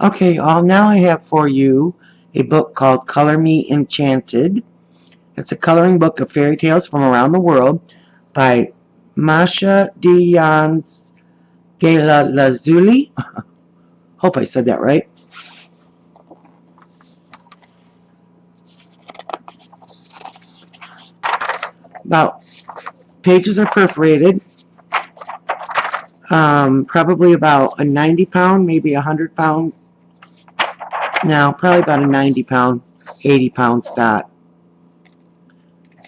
Okay, now I have for you a book called Color Me Enchanted. It's a coloring book of fairy tales from around the world by Masha Dians Gala Lazuli. Hope I said that right. About pages are perforated. Probably about a 90-pound, maybe a 100-pound. No, probably about a 90-pound, 80-pound stock.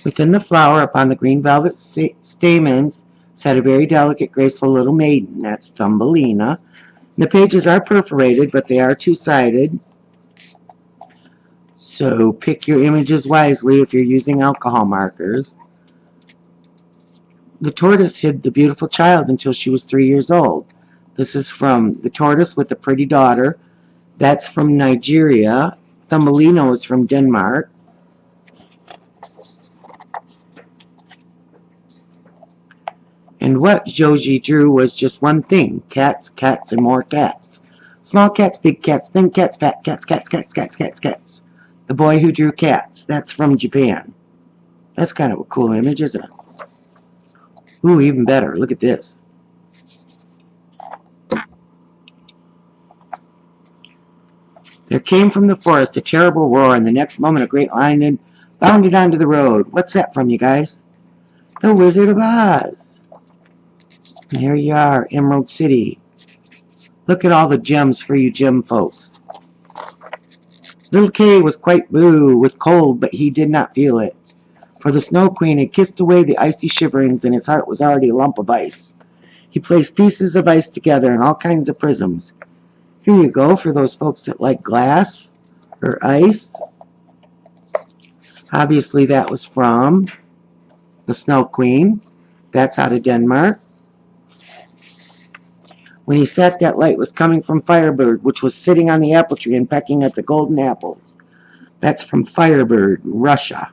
Within the flower, upon the green velvet stamens, sat a very delicate, graceful little maiden. That's Thumbelina. The pages are perforated, but they are two-sided. So pick your images wisely if you're using alcohol markers. The tortoise hid the beautiful child until she was 3 years old. This is from The Tortoise with a Pretty Daughter. That's from Nigeria. Thumbelina is from Denmark. And what Joji drew was just one thing: cats, cats, and more cats. Small cats, big cats, thin cats, fat cats, cats, cats, cats, cats, cats. The boy who drew cats. That's from Japan. That's kind of a cool image, isn't it? Ooh, even better. Look at this. There came from the forest a terrible roar, and the next moment a great lion bounded onto the road. What's that from, you guys? The Wizard of Oz. And here you are, Emerald City. Look at all the gems for you gem folks. Little Kay was quite blue with cold, but he did not feel it, for the Snow Queen had kissed away the icy shiverings, and his heart was already a lump of ice. He placed pieces of ice together in all kinds of prisms. Here you go for those folks that like glass or ice. Obviously that was from the Snow Queen. That's out of Denmark. When he sat, that light was coming from Firebird, which was sitting on the apple tree and pecking at the golden apples. That's from Firebird, Russia.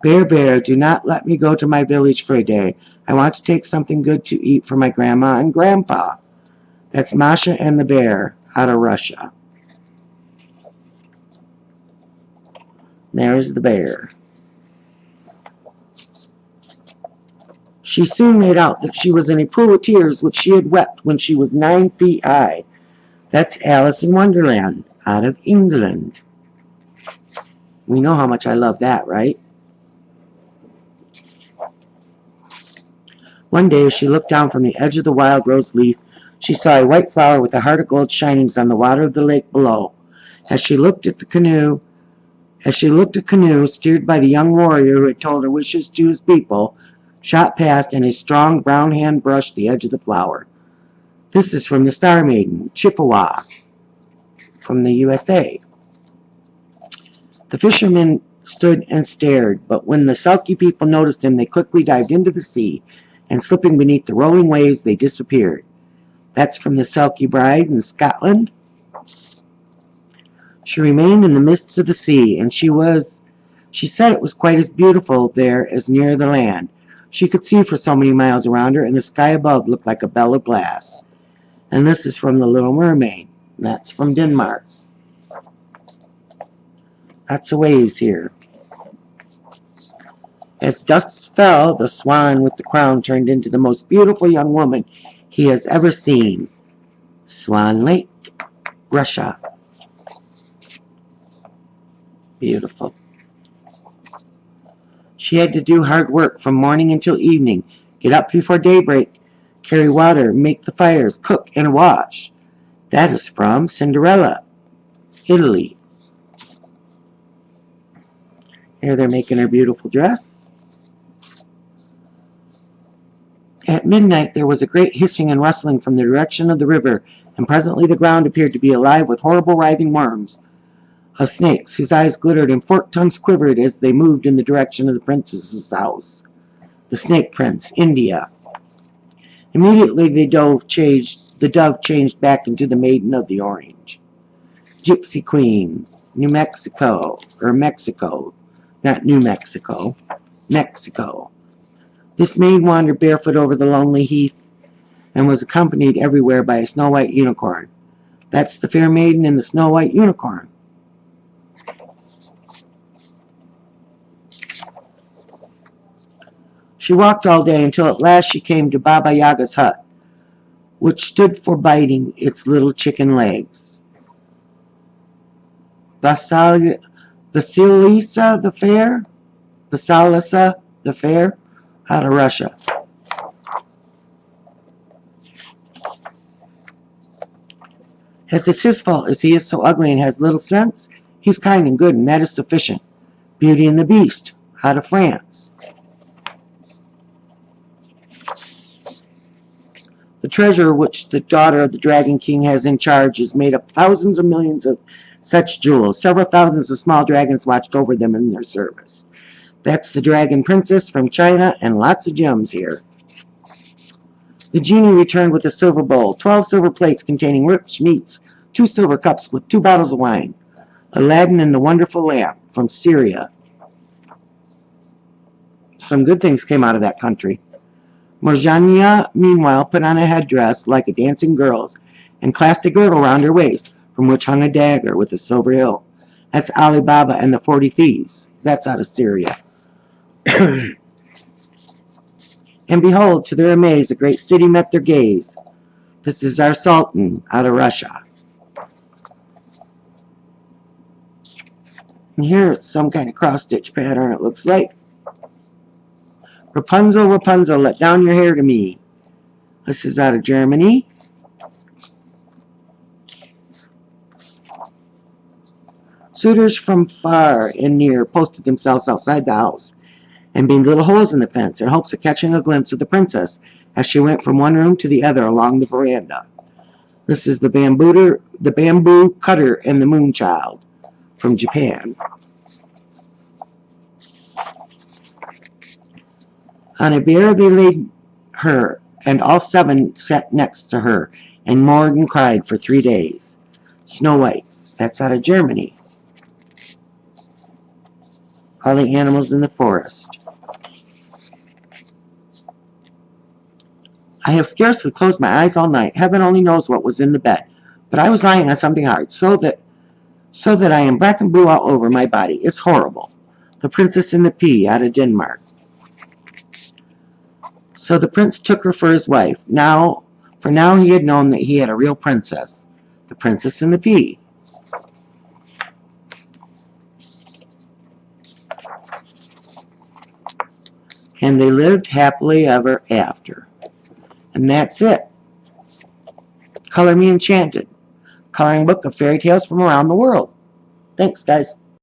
Bear, bear, do not let me go to my village for a day. I want to take something good to eat for my grandma and grandpa. That's Masha and the Bear, out of Russia. There's the bear. She soon made out that she was in a pool of tears which she had wept when she was 9 feet high. That's Alice in Wonderland, out of England. We know how much I love that, right? One day, as she looked down from the edge of the wild rose leaf, she saw a white flower with a heart of gold shinings on the water of the lake below. As she looked at canoe steered by the young warrior who had told her wishes to his people, shot past, and his strong brown hand brushed the edge of the flower. This is from the Star Maiden, Chippewa, from the USA. The fishermen stood and stared, but when the Selkie people noticed them, they quickly dived into the sea, and slipping beneath the rolling waves, they disappeared. That's from the Selkie Bride in Scotland. She remained in the midst of the sea, and she said it was quite as beautiful there as near the land. She could see for so many miles around her, and the sky above looked like a bell of glass. And this is from The Little Mermaid. That's from Denmark. Lots of waves here. As dusk fell, the swan with the crown turned into the most beautiful young woman he has ever seen. Swan Lake, Russia. Beautiful. She had to do hard work from morning until evening, get up before daybreak, carry water, make the fires, cook, and wash. That is from Cinderella, Italy. Here they're making her beautiful dress. At midnight there was a great hissing and rustling from the direction of the river, and presently the ground appeared to be alive with horrible writhing worms of snakes, whose eyes glittered and forked tongues quivered as they moved in the direction of the princess's house. The Snake Prince, India. Immediately the dove changed back into the Maiden of the Orange. Gypsy Queen, New Mexico, or Mexico, not New Mexico, Mexico. This maid wandered barefoot over the lonely heath and was accompanied everywhere by a snow-white unicorn. That's the fair maiden in the snow white unicorn. She walked all day until at last she came to Baba Yaga's hut, which stood for biting its little chicken legs. Vasilisa the Fair? Vasilisa the Fair? Out of Russia. As it's his fault, as he is so ugly and has little sense, he's kind and good, and that is sufficient. Beauty and the Beast, out of France. The treasure which the daughter of the Dragon King has in charge is made up thousands of millions of such jewels. Several thousands of small dragons watched over them in their service. That's the Dragon Princess from China, and lots of gems here. The genie returned with a silver bowl, 12 silver plates containing rich meats, 2 silver cups with 2 bottles of wine, Aladdin and the wonderful lamp from Syria. Some good things came out of that country. Morgiana, meanwhile, put on a headdress like a dancing girl's and clasped a girdle round her waist, from which hung a dagger with a silver hilt. That's Ali Baba and the 40 Thieves. That's out of Syria. And behold, to their amaze, a great city met their gaze. This is our Sultan, out of Russia. And here's some kind of cross-stitch pattern, it looks like. Rapunzel, Rapunzel, let down your hair to me. This is out of Germany. Suitors from far and near posted themselves outside the house and made little holes in the fence in hopes of catching a glimpse of the princess as she went from one room to the other along the veranda. This is the bamboo cutter and the moon child from Japan. On a bier they laid her, and all 7 sat next to her and mourned and cried for 3 days. Snow White, that's out of Germany. All the animals in the forest. I have scarcely closed my eyes all night. Heaven only knows what was in the bed, but I was lying on something hard, so that I am black and blue all over my body. It's horrible. The Princess and the Pea, out of Denmark. So the prince took her for his wife. Now he had known that he had a real princess, the Princess and the Pea. And they lived happily ever after. And that's it. Color Me Enchanted. Coloring book of fairy tales from around the world. Thanks, guys.